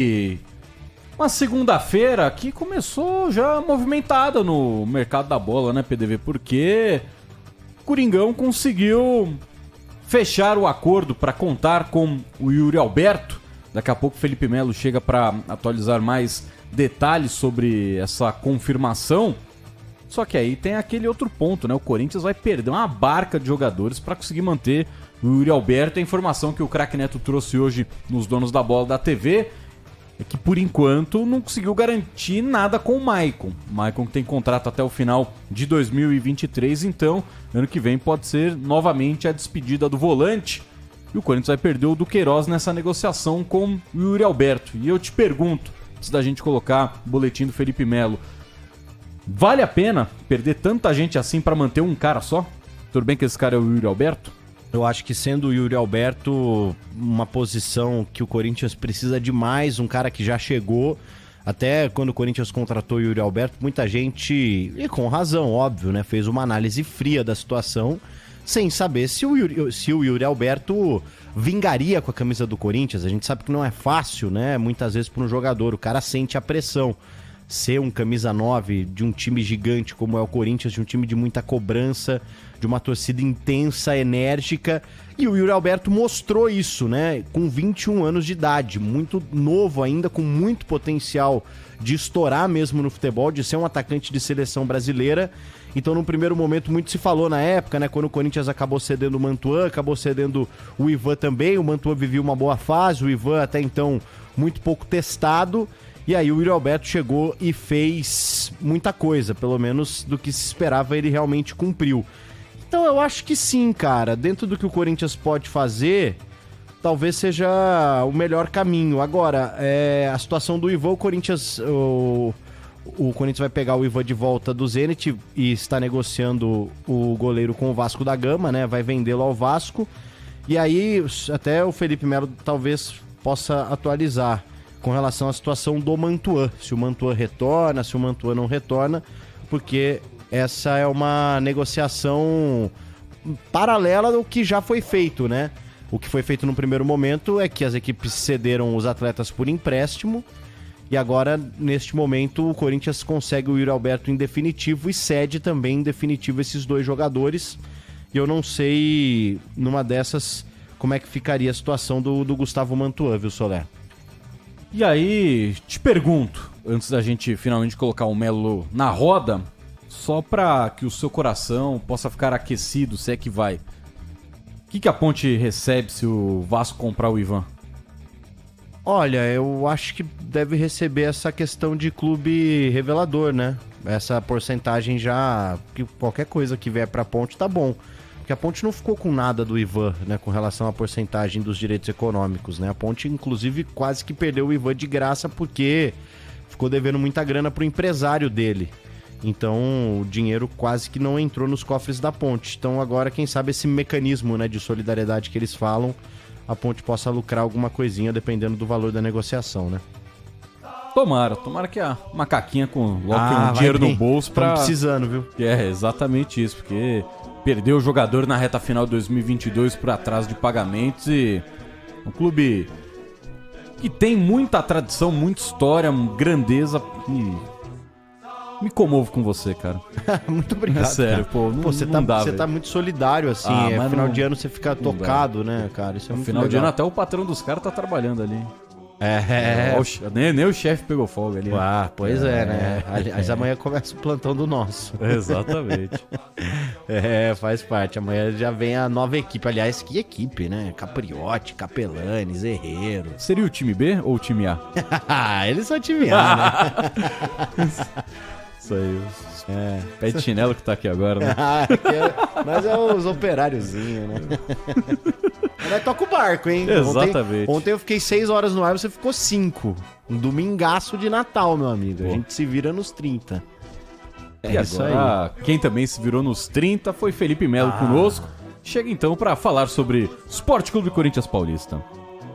E uma segunda-feira que começou já movimentada no mercado da bola, né, PDV? Porque o Coringão conseguiu fechar o acordo para contar com o Yuri Alberto. Daqui a pouco o Felipe Melo chega para atualizar mais detalhes sobre essa confirmação. Só que aí tem aquele outro ponto, né? O Corinthians vai perder uma barca de jogadores para conseguir manter o Yuri Alberto. A informação que o Craque Neto trouxe hoje nos Donos da Bola da TV é que, por enquanto, não conseguiu garantir nada com o Maicon. O Maicon tem contrato até o final de 2023, então, ano que vem pode ser novamente a despedida do volante. E o Corinthians vai perder o Duqueiroz nessa negociação com o Yuri Alberto. E eu te pergunto, antes da gente colocar o boletim do Felipe Melo, vale a pena perder tanta gente assim pra manter um cara só? Tudo bem que esse cara é o Yuri Alberto? Eu acho que sendo o Yuri Alberto uma posição que o Corinthians precisa demais, um cara que já chegou. Até quando o Corinthians contratou o Yuri Alberto, muita gente, e com razão, óbvio, né, fez uma análise fria da situação, sem saber se o Yuri Alberto vingaria com a camisa do Corinthians. A gente sabe que não é fácil, né, muitas vezes para um jogador, o cara sente a pressão. Ser um camisa 9 de um time gigante como é o Corinthians, de um time de muita cobrança, de uma torcida intensa, enérgica, e o Yuri Alberto mostrou isso, né? Com 21 anos de idade, muito novo ainda, com muito potencial de estourar mesmo no futebol, de ser um atacante de seleção brasileira. Então, num primeiro momento, muito se falou na época, né? Quando o Corinthians acabou cedendo o Mantuan, acabou cedendo o Ivan também. O Mantuan vivia uma boa fase, o Ivan até então muito pouco testado. E aí o Yuri Alberto chegou e fez muita coisa, pelo menos do que se esperava, ele realmente cumpriu. Então eu acho que sim, cara, dentro do que o Corinthians pode fazer, talvez seja o melhor caminho. Agora, a situação do Ivan, o Corinthians vai pegar o Ivan de volta do Zenit e está negociando o goleiro com o Vasco da Gama, né? Vai vendê-lo ao Vasco. E aí até o Felipe Melo talvez possa atualizar com relação à situação do Mantuan, se o Mantuan retorna, se o Mantuan não retorna, porque essa é uma negociação paralela ao que já foi feito, né? O que foi feito no primeiro momento é que as equipes cederam os atletas por empréstimo, e agora, neste momento, o Corinthians consegue o Yuri Alberto em definitivo e cede também em definitivo esses dois jogadores. E eu não sei, numa dessas, como é que ficaria a situação do Gustavo Mantuan, viu, Soler? E aí, te pergunto, antes da gente finalmente colocar o Melo na roda, só pra que o seu coração possa ficar aquecido, se é que vai. O que a Ponte recebe se o Vasco comprar o Ivan? Olha, eu acho que deve receber essa questão de clube revelador, né? Essa porcentagem já, que qualquer coisa que vier pra Ponte tá bom. Porque a Ponte não ficou com nada do Ivan, né, com relação à porcentagem dos direitos econômicos, né? A Ponte, inclusive, quase que perdeu o Ivan de graça porque ficou devendo muita grana pro empresário dele. Então, o dinheiro quase que não entrou nos cofres da Ponte. Então, agora, quem sabe esse mecanismo, né, de solidariedade que eles falam, a Ponte possa lucrar alguma coisinha, dependendo do valor da negociação, né? Tomara que a macaquinha com logo dinheiro no bolso pra... Estamos precisando, viu? É, exatamente isso, porque perdeu o jogador na reta final de 2022 por atraso de pagamentos e um clube que tem muita tradição, muita história, grandeza e me comovo com você, cara. Muito obrigado. É sério, cara. pô, Você tá muito solidário, assim. Final de ano você fica tocado, né, cara? Isso é muito final legal. de ano até o patrão dos caras tá trabalhando ali. Nem o chefe pegou folga ali. Pois é, né? Mas amanhã começa o plantão do nosso. Exatamente. Faz parte. Amanhã já vem a nova equipe. Aliás, que equipe, né? Capriotti, Capelani, Zerreiro. Seria o time B ou o time A? Eles são time A, né? Isso aí. Pé de chinelo que tá aqui agora, né? Mas é os operáriozinhos, né? Mas toca o barco, hein? Exatamente. Ontem eu fiquei 6 horas no ar, você ficou 5. Um domingaço de Natal, meu amigo. A gente se vira nos 30. E agora, quem também se virou nos 30 foi Felipe Melo conosco. Chega então pra falar sobre Sport Clube Corinthians Paulista.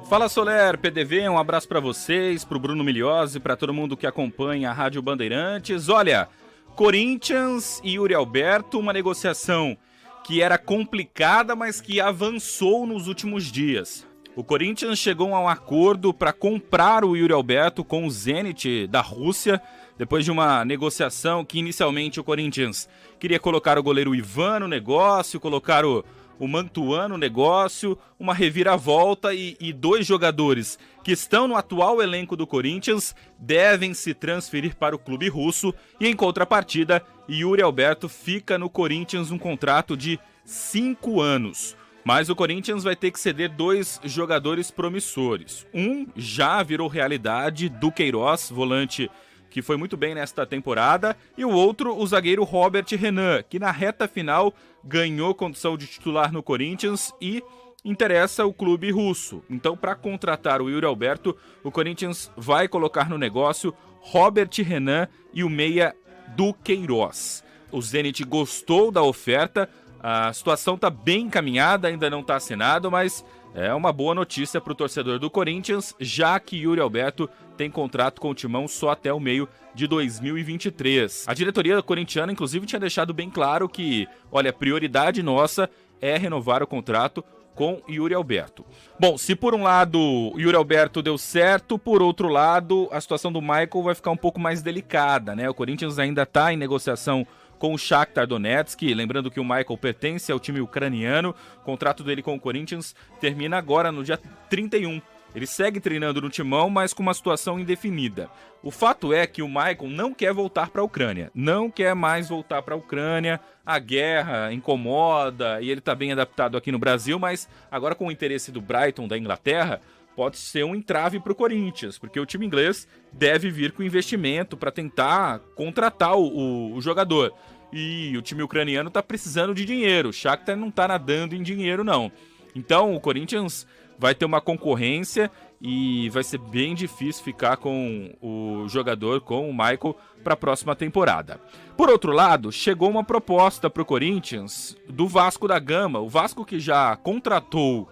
Fala Soler, PDV, um abraço pra vocês, pro Bruno Milhozzi, pra todo mundo que acompanha a Rádio Bandeirantes. Olha, Corinthians e Yuri Alberto, uma negociação que era complicada, mas que avançou nos últimos dias. O Corinthians chegou a um acordo para comprar o Yuri Alberto com o Zenit da Rússia, depois de uma negociação que inicialmente o Corinthians queria colocar o goleiro Ivan no negócio, colocar o Mantuan no negócio, uma reviravolta e 2 jogadores que estão no atual elenco do Corinthians devem se transferir para o clube russo e, em contrapartida, Yuri Alberto fica no Corinthians um contrato de 5 anos. Mas o Corinthians vai ter que ceder 2 jogadores promissores. Um já virou realidade, Duqueiroz, volante que foi muito bem nesta temporada, e o outro, o zagueiro Robert Renan, que na reta final ganhou condição de titular no Corinthians e interessa o clube russo. Então, para contratar o Yuri Alberto, o Corinthians vai colocar no negócio Robert Renan e o meia Duqueiroz. O Zenit gostou da oferta, a situação está bem encaminhada, ainda não está assinado, mas é uma boa notícia para o torcedor do Corinthians, já que Yuri Alberto tem contrato com o Timão só até o meio de 2023. A diretoria corintiana, inclusive, tinha deixado bem claro que, olha, a prioridade nossa é renovar o contrato com Yuri Alberto. Bom, se por um lado o Yuri Alberto deu certo, por outro lado a situação do Michael vai ficar um pouco mais delicada, né? O Corinthians ainda está em negociação com o Shakhtar Donetsk, lembrando que o Michael pertence ao time ucraniano, o contrato dele com o Corinthians termina agora no dia 31. Ele segue treinando no Timão, mas com uma situação indefinida. O fato é que o Michael não quer voltar para a Ucrânia, não quer mais voltar para a Ucrânia, a guerra incomoda e ele está bem adaptado aqui no Brasil, mas agora com o interesse do Brighton da Inglaterra, pode ser um entrave para o Corinthians, porque o time inglês deve vir com investimento para tentar contratar o jogador. E o time ucraniano está precisando de dinheiro, o Shakhtar não está nadando em dinheiro não. Então o Corinthians vai ter uma concorrência e vai ser bem difícil ficar com o jogador, com o Michael, para a próxima temporada. Por outro lado, chegou uma proposta para o Corinthians do Vasco da Gama, o Vasco que já contratou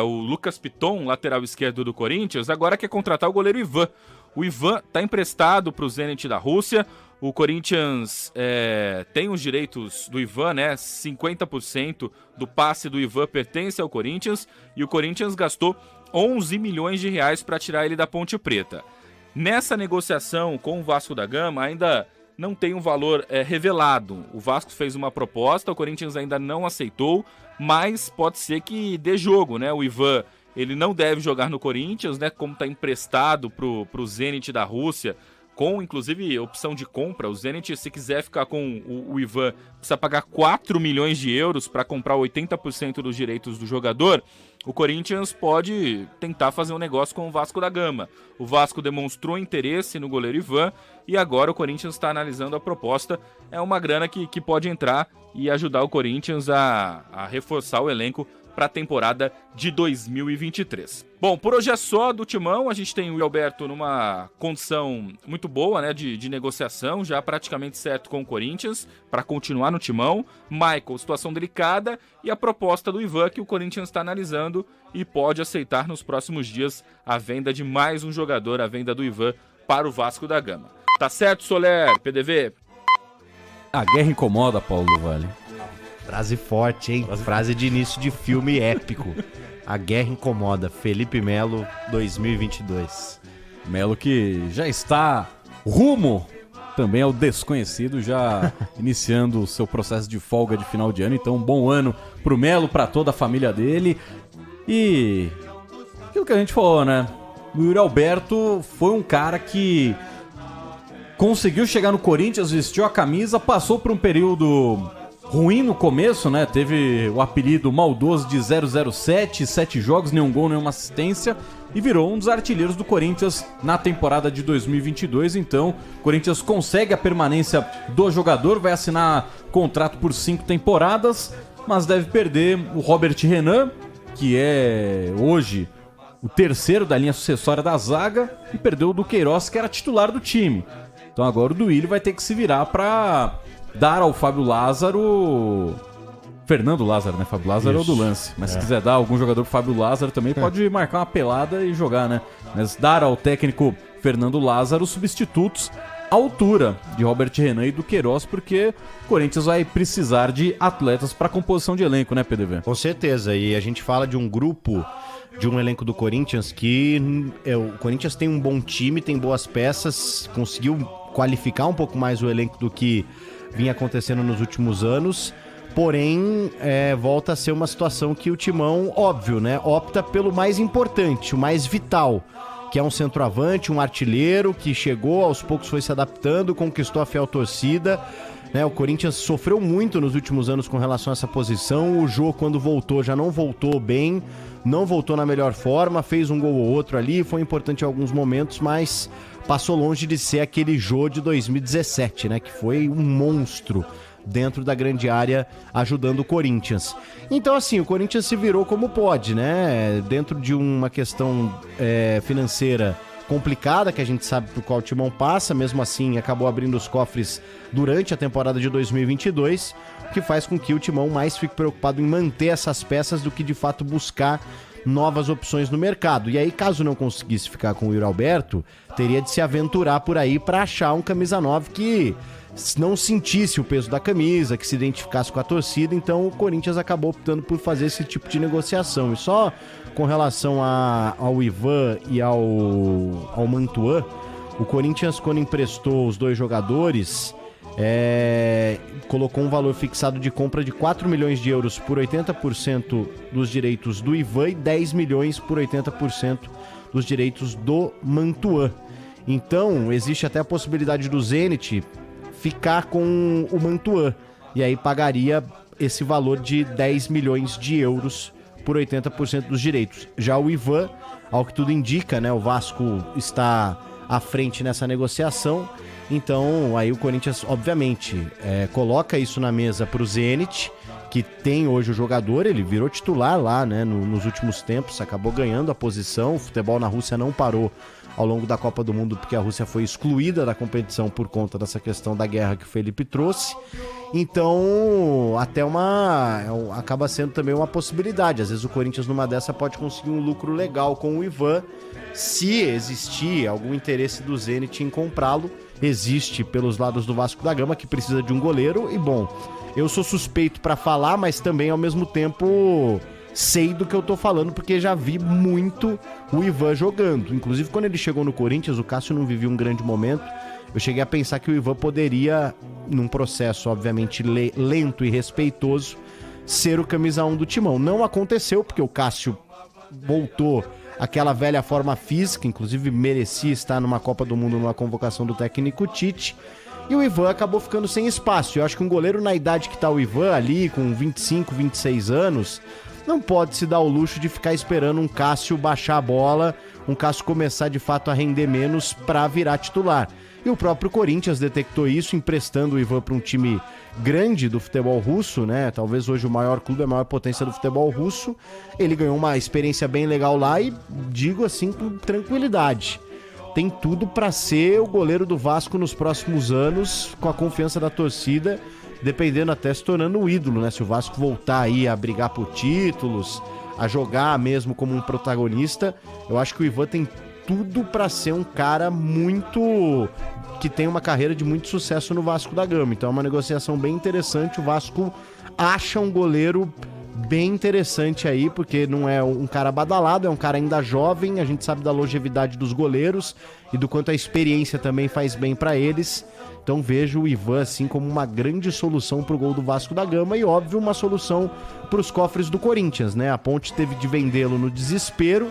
o Lucas Piton, lateral esquerdo do Corinthians, agora quer contratar o goleiro Ivan. O Ivan está emprestado para o Zenit da Rússia. O Corinthians tem os direitos do Ivan, né? 50% do passe do Ivan pertence ao Corinthians e o Corinthians gastou 11 milhões de reais para tirar ele da Ponte Preta. Nessa negociação com o Vasco da Gama ainda não tem um valor revelado. O Vasco fez uma proposta, o Corinthians ainda não aceitou, mas pode ser que dê jogo, né? O Ivan, ele não deve jogar no Corinthians, né? Como está emprestado pro Zenit da Rússia, com inclusive opção de compra. O Zenit, se quiser ficar com o Ivan, precisa pagar 4 milhões de euros para comprar 80% dos direitos do jogador. O Corinthians pode tentar fazer um negócio com o Vasco da Gama. O Vasco demonstrou interesse no goleiro Ivan e agora o Corinthians está analisando a proposta. É uma grana que pode entrar e ajudar o Corinthians a reforçar o elenco para a temporada de 2023. Bom, por hoje é só do Timão. A gente tem o Alberto numa condição muito boa, né, de negociação, já praticamente certo com o Corinthians, para continuar no Timão. Michael, situação delicada, e a proposta do Ivan que o Corinthians está analisando e pode aceitar nos próximos dias a venda de mais um jogador, a venda do Ivan para o Vasco da Gama. Tá certo, Soler, PDV? A guerra incomoda, Paulo do Vale. Frase forte, hein? Frase de início de filme épico. A guerra incomoda. Felipe Melo, 2022. Melo que já está rumo também ao desconhecido, já iniciando o seu processo de folga de final de ano. Então, um bom ano pro Melo, pra toda a família dele. E aquilo que a gente falou, né? O Yuri Alberto foi um cara que conseguiu chegar no Corinthians, vestiu a camisa, passou por um período ruim no começo, né? Teve o apelido maldoso de 007, 7 jogos, nenhum gol, nenhuma assistência, e virou um dos artilheiros do Corinthians na temporada de 2022. Então, o Corinthians consegue a permanência do jogador, vai assinar contrato por 5 temporadas, mas deve perder o Robert Renan, que é hoje o terceiro da linha sucessória da zaga, e perdeu o Duqueiroz, que era titular do time. Então agora o Duílio vai ter que se virar para dar ao Fábio Lázaro... Fernando Lázaro, né? Fábio Lázaro é o do lance. Mas se quiser dar algum jogador pro Fábio Lázaro também, pode marcar uma pelada e jogar, né? Mas dar ao técnico Fernando Lázaro substitutos à altura de Robert Renan e do Queiroz, porque o Corinthians vai precisar de atletas para composição de elenco, né, PDV? Com certeza. E a gente fala de um grupo de um elenco do Corinthians que o Corinthians tem um bom time, tem boas peças, conseguiu qualificar um pouco mais o elenco do que vinha acontecendo nos últimos anos, porém volta a ser uma situação que o Timão, óbvio, né, opta pelo mais importante, o mais vital, que é um centroavante, um artilheiro que chegou, aos poucos foi se adaptando, conquistou a fiel torcida, né? O Corinthians sofreu muito nos últimos anos com relação a essa posição. O Jô, quando voltou, já não voltou bem, não voltou na melhor forma, fez um gol ou outro ali, foi importante em alguns momentos, mas passou longe de ser aquele Jô de 2017, né? Que foi um monstro dentro da grande área, ajudando o Corinthians. Então, assim, o Corinthians se virou como pode, né? Dentro de uma questão financeira complicada, que a gente sabe por qual o Timão passa, mesmo assim acabou abrindo os cofres durante a temporada de 2022, o que faz com que o Timão mais fique preocupado em manter essas peças do que de fato buscar novas opções no mercado. E aí, caso não conseguisse ficar com o Yuri Alberto, teria de se aventurar por aí para achar um camisa 9 que não sentisse o peso da camisa, que se identificasse com a torcida. Então o Corinthians acabou optando por fazer esse tipo de negociação. E só com relação ao Ivan e ao Mantuan, o Corinthians, quando emprestou os dois jogadores, colocou um valor fixado de compra de 4 milhões de euros por 80% dos direitos do Ivan e 10 milhões por 80% dos direitos do Mantuan. Então existe até a possibilidade do Zenit ficar com o Mantuan, e aí pagaria esse valor de 10 milhões de euros por 80% dos direitos. Já o Ivan, ao que tudo indica, né, o Vasco está à frente nessa negociação, então aí o Corinthians, obviamente, coloca isso na mesa para o Zenit, que tem hoje o jogador, ele virou titular lá, né, nos últimos tempos, acabou ganhando a posição, o futebol na Rússia não parou ao longo da Copa do Mundo, porque a Rússia foi excluída da competição por conta dessa questão da guerra que o Felipe trouxe. Então, até acaba sendo também uma possibilidade. Às vezes o Corinthians numa dessa pode conseguir um lucro legal com o Ivan, se existir algum interesse do Zenit em comprá-lo. Existe pelos lados do Vasco da Gama, que precisa de um goleiro, e bom, eu sou suspeito para falar, mas também ao mesmo tempo sei do que eu tô falando, porque já vi muito o Ivan jogando. Inclusive, quando ele chegou no Corinthians, o Cássio não vivia um grande momento. Eu cheguei a pensar que o Ivan poderia, num processo obviamente lento e respeitoso, ser o camisa 1 do Timão. Não aconteceu, porque o Cássio voltou àquela velha forma física, inclusive merecia estar numa Copa do Mundo, numa convocação do técnico Tite. E o Ivan acabou ficando sem espaço. Eu acho que um goleiro na idade que tá o Ivan ali, com 25, 26 anos, não pode se dar o luxo de ficar esperando um Cássio baixar a bola, um Cássio começar de fato a render menos para virar titular. E o próprio Corinthians detectou isso, emprestando o Ivan para um time grande do futebol russo, né? Talvez hoje o maior clube, a maior potência do futebol russo. Ele ganhou uma experiência bem legal lá e digo assim com tranquilidade, tem tudo para ser o goleiro do Vasco nos próximos anos, com a confiança da torcida, dependendo até se tornando um ídolo, né? Se o Vasco voltar aí a brigar por títulos, a jogar mesmo como um protagonista, eu acho que o Ivan tem tudo para ser um cara muito... que tem uma carreira de muito sucesso no Vasco da Gama. Então é uma negociação bem interessante. O Vasco acha um goleiro bem interessante aí, porque não é um cara badalado, é um cara ainda jovem. A gente sabe da longevidade dos goleiros e do quanto a experiência também faz bem para eles. Então vejo o Ivan assim como uma grande solução pro gol do Vasco da Gama e, óbvio, uma solução pros cofres do Corinthians, né? A Ponte teve de vendê-lo no desespero,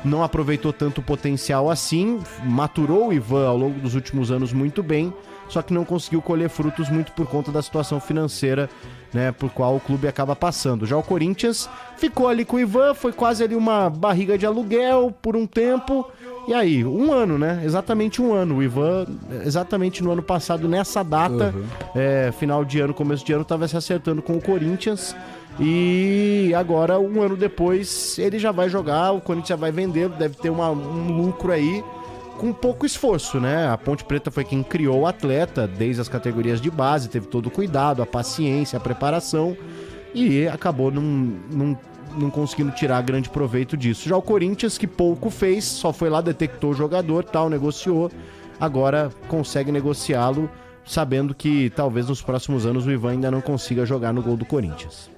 não aproveitou tanto o potencial assim, maturou o Ivan ao longo dos últimos anos muito bem, só que não conseguiu colher frutos muito por conta da situação financeira, né, por qual o clube acaba passando. Já o Corinthians ficou ali com o Ivan, foi quase ali uma barriga de aluguel por um tempo, e aí, um ano, né, exatamente um ano. O Ivan, exatamente no ano passado, nessa data, final de ano, começo de ano, estava se acertando com o Corinthians. E agora, um ano depois, ele já vai jogar, o Corinthians já vai vender, deve ter um lucro aí, com pouco esforço, né? A Ponte Preta foi quem criou o atleta, desde as categorias de base, teve todo o cuidado, a paciência, a preparação, e acabou não conseguindo tirar grande proveito disso. Já o Corinthians, que pouco fez, só foi lá, detectou o jogador, tal, negociou, agora consegue negociá-lo, sabendo que talvez nos próximos anos o Ivan ainda não consiga jogar no gol do Corinthians.